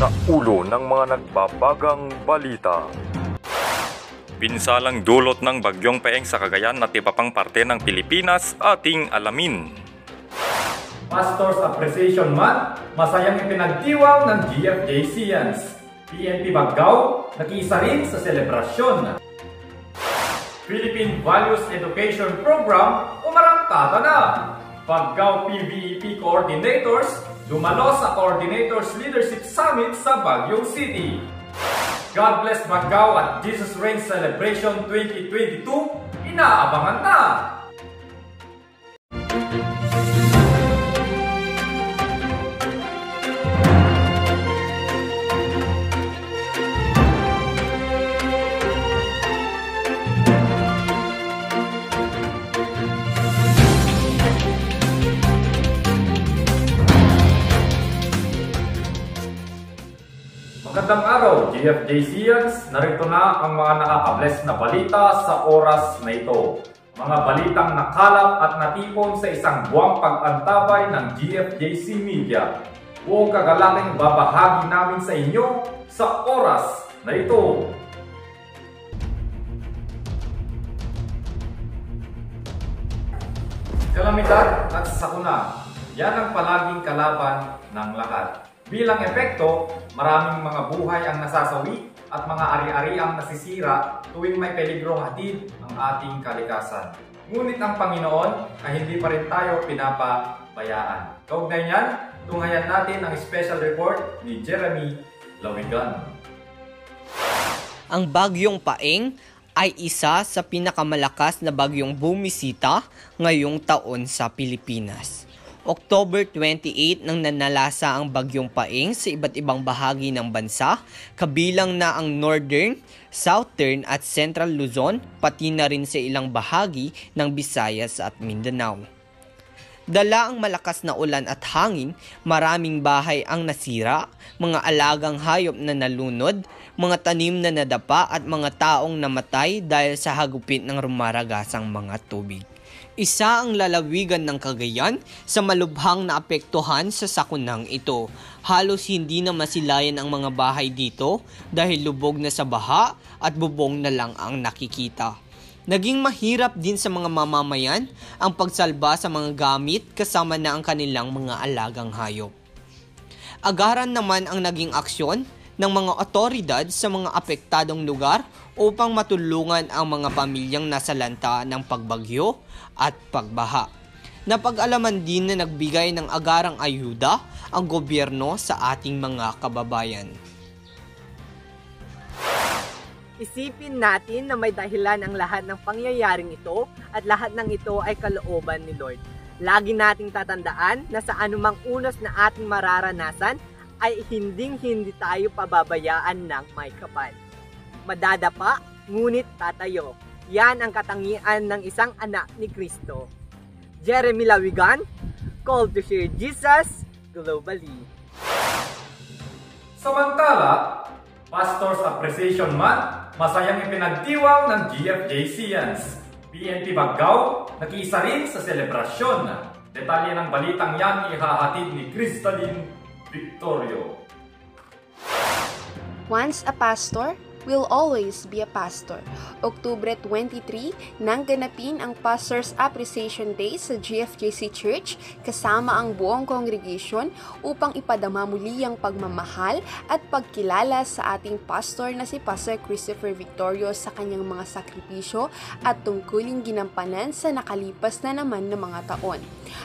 sa ulo ng mga nagbabagang balita. Pinsalang dulot ng bagyong Paeng sa Cagayan at iba pang parte ng Pilipinas ating alamin. Pastors Appreciation Month, masayang ipinagdiwang ng GFJCians. PNP Baggao, nakiisa rin sa selebrasyon. Philippine Values Education Program, umarangkada na. Baggao PVEP Coordinators, dumalo sa Coordinators Leadership Summit sa Baguio City. God Bless Baggao at Jesus Reigns Celebration 2022, inaabangan na! Magandang araw, GFJCians! Narito na ang mga nakaka-bless na balita sa oras na ito. Mga balitang nakalap at natipon sa isang buwang pag-antabay ng GFJC Media. Buong kagalaking babahagi namin sa inyo sa oras na ito. Kalamidad at sakuna, yan ang palaging kalaban ng lahat. Bilang epekto, maraming mga buhay ang nasasawi at mga ari-ari ang nasisira tuwing may peligrong hatid ang ating kalikasan. Ngunit ang Panginoon ay hindi pa rin tayo pinapabayaan. Kaugnay niyan, tunghayan natin ang special report ni Jeremy Lawigan. Ang bagyong Paeng ay isa sa pinakamalakas na bagyong bumisita ngayong taon sa Pilipinas. October 28 nang nanalasa ang bagyong Paeng sa iba't ibang bahagi ng bansa, kabilang na ang Northern, Southern at Central Luzon, pati na rin sa ilang bahagi ng Visayas at Mindanao. Dala ang malakas na ulan at hangin, maraming bahay ang nasira, mga alagang hayop na nalunod, mga tanim na nadapa at mga taong namatay dahil sa hagupit ng rumaragasang mga tubig. Isa ang lalawigan ng Cagayan sa malubhang naapektuhan sa sakunang ito. Halos hindi na masilayan ang mga bahay dito dahil lubog na sa baha at bubong na lang ang nakikita. Naging mahirap din sa mga mamamayan ang pagsalba sa mga gamit kasama na ang kanilang mga alagang hayop. Agaran naman ang naging aksyon ng mga otoridad sa mga apektadong lugar upang matulungan ang mga pamilyang nasalanta ng pagbagyo at pagbaha. Napag-alaman din na nagbigay ng agarang ayuda ang gobyerno sa ating mga kababayan. Isipin natin na may dahilan ang lahat ng pangyayaring ito at lahat ng ito ay kalooban ni Lord. Lagi nating tatandaan na sa anumang unos na ating mararanasan ay hindi tayo pababayaan ng may kapal. Madadapa, ngunit tatayo. Yan ang katangian ng isang anak ni Kristo. Jeremy Lawigan, called to share Jesus globally. Samantala, Pastors Appreciation Month, masayang ipinagdiwang ng GFJCians. PNP Baggao, nakiisa rin sa selebrasyon. Detalye ng balitang yan ihahatid ni Crystalline Victorio. Once a pastor, will always be a pastor. Oktubre 23, nang ganapin ang Pastors Appreciation Day sa GFJC Church kasama ang buong congregation upang ipadama muli ang pagmamahal at pagkilala sa ating pastor na si Pastor Christopher Victorio sa kanyang mga sakripisyo at tungkuling ginampanan sa nakalipas na naman ng mga taon.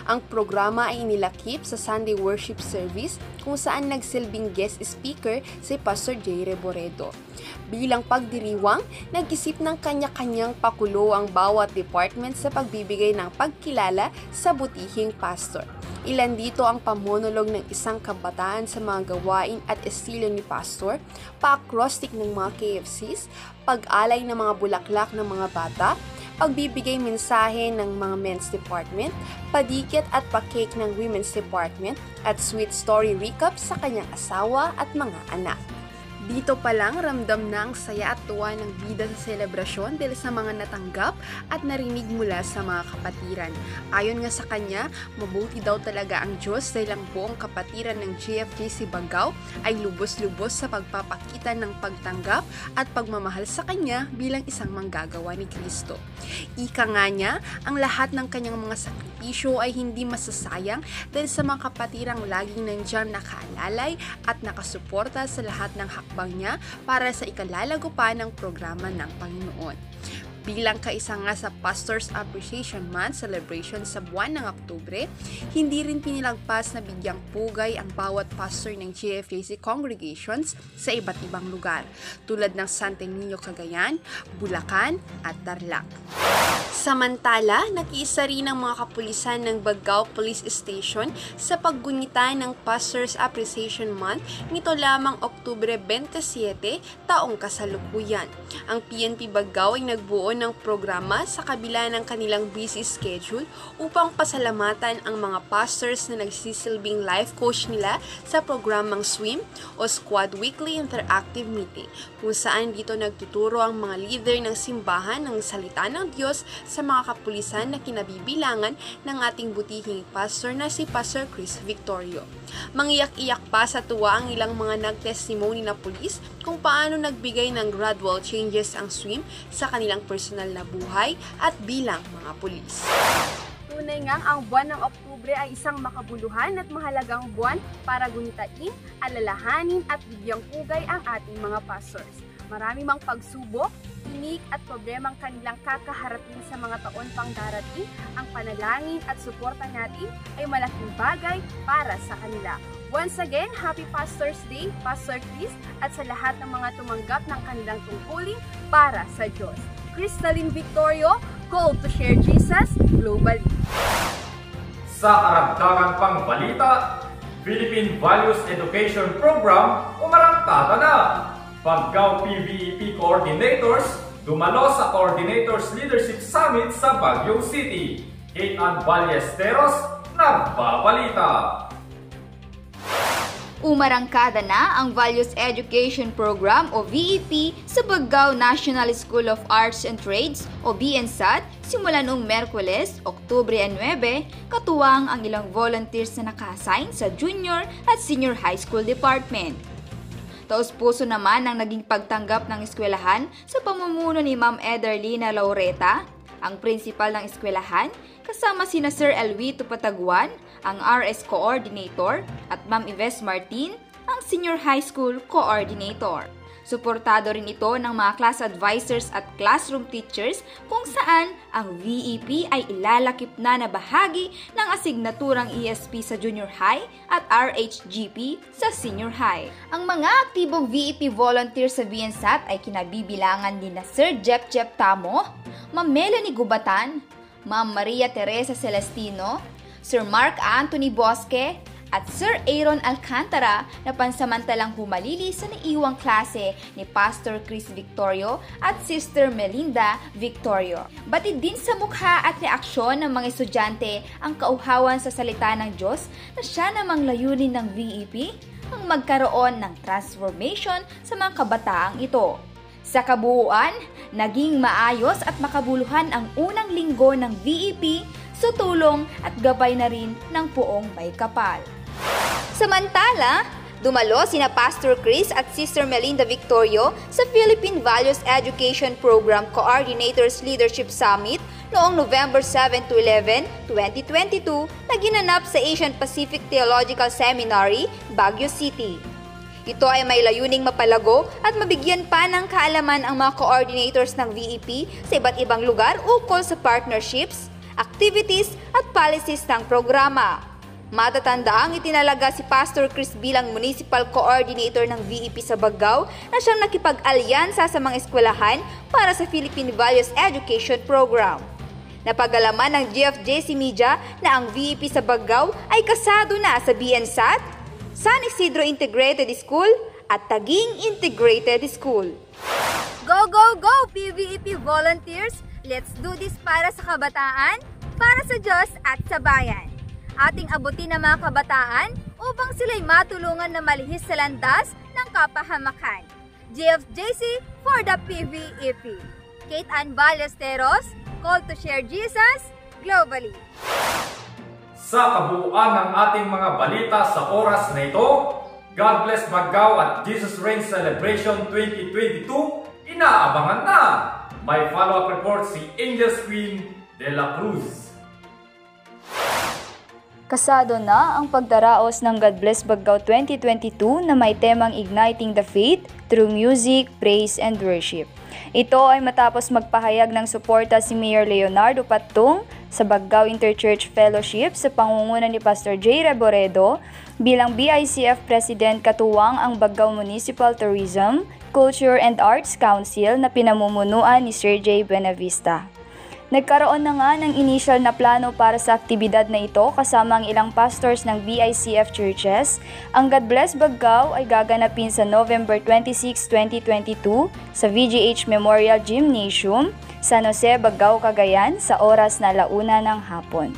Ang programa ay inilakip sa Sunday Worship Service kung saan nagsilbing guest speaker si Pastor J. Reboredo. Bilang pagdiriwang, nag-isip ng kanya-kanyang pakulo ang bawat department sa pagbibigay ng pagkilala sa butihing pastor. Ilan dito ang pamonolog ng isang kabataan sa mga gawain at estilo ni pastor, pa-acrostic ng mga KFCs, pag-alay ng mga bulaklak ng mga bata, pagbibigay mensahe ng mga men's department, padikit at pa-cake ng women's department, at sweet story recap sa kanyang asawa at mga anak. Dito pa lang ramdam na ang saya at tuwa ng bida sa selebrasyon dahil sa mga natanggap at narinig mula sa mga kapatiran. Ayon nga sa kanya, mabuti daw talaga ang Diyos dahil ang buong kapatiran ng GFJC Bagao ay lubos-lubos sa pagpapakita ng pagtanggap at pagmamahal sa kanya bilang isang manggagawa ni Kristo. Ika nga niya, ang lahat ng kanyang mga sakripisyo ay hindi masasayang dahil sa mga kapatirang laging nandiyan nakaalalay at nakasuporta sa lahat ng hakbang niya para sa ikalalago pa ng programa ng Panginoon. Bilang kaisa nga sa Pastors Appreciation Month celebration sa buwan ng Oktubre, hindi rin pinilagpas na bigyang pugay ang bawat pastor ng GFJC congregations sa iba't ibang lugar, tulad ng Santo Niño, Cagayan, Bulacan at Tarlac. Samantala, nakiisa rin ang mga kapulisan ng Bagao Police Station sa paggunita ng Pastors Appreciation Month nito lamang Oktubre 27, taong kasalukuyan. Ang PNP Bagao ay nagbuo ng programa sa kabila ng kanilang busy schedule upang pasalamatan ang mga pastors na nagsisilbing life coach nila sa programang SWIM o Squad Weekly Interactive Meeting, kung saan dito nagtuturo ang mga leader ng simbahan ng salita ng Diyos sa mga kapulisan na kinabibilangan ng ating butihing pastor na si Pastor Chris Victorio. Mangiyak-iyak pa sa tuwa ang ilang mga nagtestimony na pulis kung paano nagbigay ng gradual changes ang SWIM sa kanilang personal na buhay at bilang mga pulis. Tunay ngang ang buwan ng Oktubre ay isang makabuluhan at mahalagang buwan para gunitain, alalahanin at bigyang pugay ang ating mga pastors. Marami mang pagsubok, tinig at problemang kanilang kakaharapin sa mga taon pang darating, ang panalangin at suporta natin ay malaking bagay para sa kanila. Once again, Happy Pastor's Day, Pastor Chris, at sa lahat ng mga tumanggap ng kanilang tungkulin para sa Diyos. Crystalline Victorio, called to share Jesus globally. Sa karagdagan pang balita, Philippine Values Education Program umarangkada na. Bagao PVEP Coordinators dumalo sa Coordinators Leadership Summit sa Baguio City. Kate Ann Ballesteros, nagbabalita. Umarangkada na ang Values Education Program o VEP sa Bagao National School of Arts and Trades o BNSAT simula noong Merkules, Oktubre 9, katuwang ang ilang volunteers na naka-assign sa Junior at Senior High School Department. Taos-puso naman ang naging pagtanggap ng eskwelahan sa pamumuno ni Ma'am Ederlina Laureta, ang principal ng eskwelahan, kasama sina Sir Elwito Pataguan, ang RS Coordinator, at Ma'am Yves Martin, ang Senior High School Coordinator. Suportado rin ito ng mga class advisors at classroom teachers kung saan ang VEP ay ilalakip na bahagi ng asignaturang ESP sa Junior High at RHGP sa Senior High. Ang mga aktibong VEP volunteers sa BNSAT ay kinabibilangan din na Sir Jep Tamo, Ma'am Melanie Gubatan, Ma'am Maria Teresa Celestino, Sir Mark Anthony Bosque, at Sir Aaron Alcantara na pansamantalang humalili sa naiwang klase ni Pastor Chris Victorio at Sister Melinda Victorio. Batid din sa mukha at reaksyon ng mga estudyante ang kauhawan sa salita ng Diyos na siya namang layunin ng VEP ang magkaroon ng transformation sa mga kabataang ito. Sa kabuuan, naging maayos at makabuluhan ang unang linggo ng VEP sa tulong at gabay na rin ng Poong May Kapal. Samantala, dumalo sina Pastor Chris at Sister Melinda Victorio sa Philippine Values Education Program Coordinators Leadership Summit noong November 7 to 11, 2022 na ginanap sa Asian Pacific Theological Seminary, Baguio City. Ito ay may layuning mapalago at mabigyan pa ng kaalaman ang mga coordinators ng VEP sa iba't ibang lugar ukol sa partnerships, activities at policies ng programa. Matatandaang itinalaga si Pastor Chris bilang Municipal Coordinator ng VEP sa Bagao na siyang nakipag-alyansa sa mga eskwelahan para sa Philippine Values Education Program. Napagalaman ng GFJC Media na ang VEP sa Bagao ay kasado na sa BNSAT, San Isidro Integrated School at Taguing Integrated School. Go, go, go, PVEP volunteers! Let's do this para sa kabataan, para sa Diyos at sa bayan. Ating abutin ang mga kabataan upang sila'y matulungan na malihis sa landas ng kapahamakan. GFJC for the PVEP. Kate Ann Ballesteros, call to share Jesus globally. Sa kabuuan ng ating mga balita sa oras na ito, God Bless Baggao at Jesus Reigns Celebration 2022, inaabangan na! May follow-up report si Angels Queen de la Cruz. Kasado na ang pagdaraos ng God Bless Baggao 2022 na may temang Igniting the Faith through Music, Praise, and Worship. Ito ay matapos magpahayag ng suporta si Mayor Leonardo Pattung sa Baggao Interchurch Fellowship sa pangunguna ni Pastor J. Reboredo bilang BICF President katuwang ang Baggao Municipal Tourism, Culture and Arts Council na pinamumunuan ni Sir J. Buenavista. Nagkaroon na nga ng initial na plano para sa aktibidad na ito kasama ang ilang pastors ng BICF churches. Ang God Bless Baggao ay gaganapin sa November 26, 2022 sa VGH Memorial Gymnasium, San Jose, Baggao, Cagayan sa oras na 1:00 ng hapon.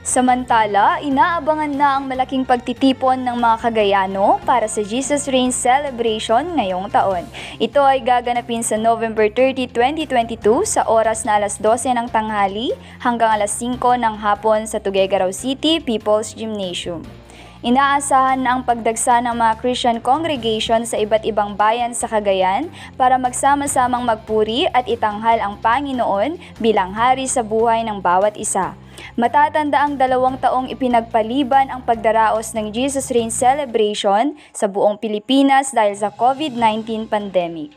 Samantala, inaabangan na ang malaking pagtitipon ng mga Cagayano para sa Jesus Reigns Celebration ngayong taon. Ito ay gaganapin sa November 30, 2022 sa oras na 12:00 ng tanghali hanggang 5:00 ng hapon sa Tuguegarao City People's Gymnasium. Inaasahan na ang pagdagsa ng mga Christian congregation sa iba't ibang bayan sa Cagayan para magsama-samang magpuri at itanghal ang Panginoon bilang hari sa buhay ng bawat isa. Matatanda ang 2 taong ipinagpaliban ang pagdaraos ng Jesus Reigns Celebration sa buong Pilipinas dahil sa COVID-19 pandemic.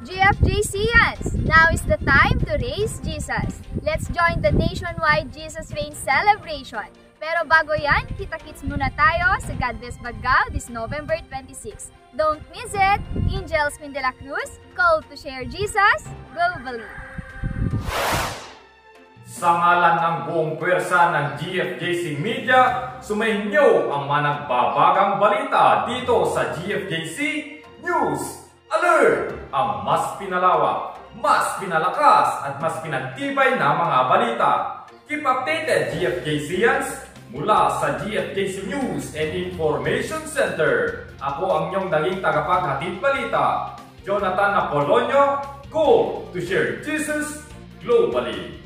GFJCians, now is the time to raise Jesus. Let's join the nationwide Jesus Reigns Celebration. Pero bago yan, kita-kits muna tayo sa God Bless Baggao this November 26. Don't miss it! Angels Queen de la Cruz, call to share Jesus globally. Sa ngalan ng buong pwersa ng GFJC Media, sumainyo ang managbabagang balita dito sa GFJC News Alert! Ang mas pinalawak, mas pinalakas at mas pinagtibay na mga balita. Keep updated GFJCians mula sa GFJC News and Information Center. Ako ang inyong naging tagapaghatid balita, Jonathan Apolonio, go to share Jesus globally.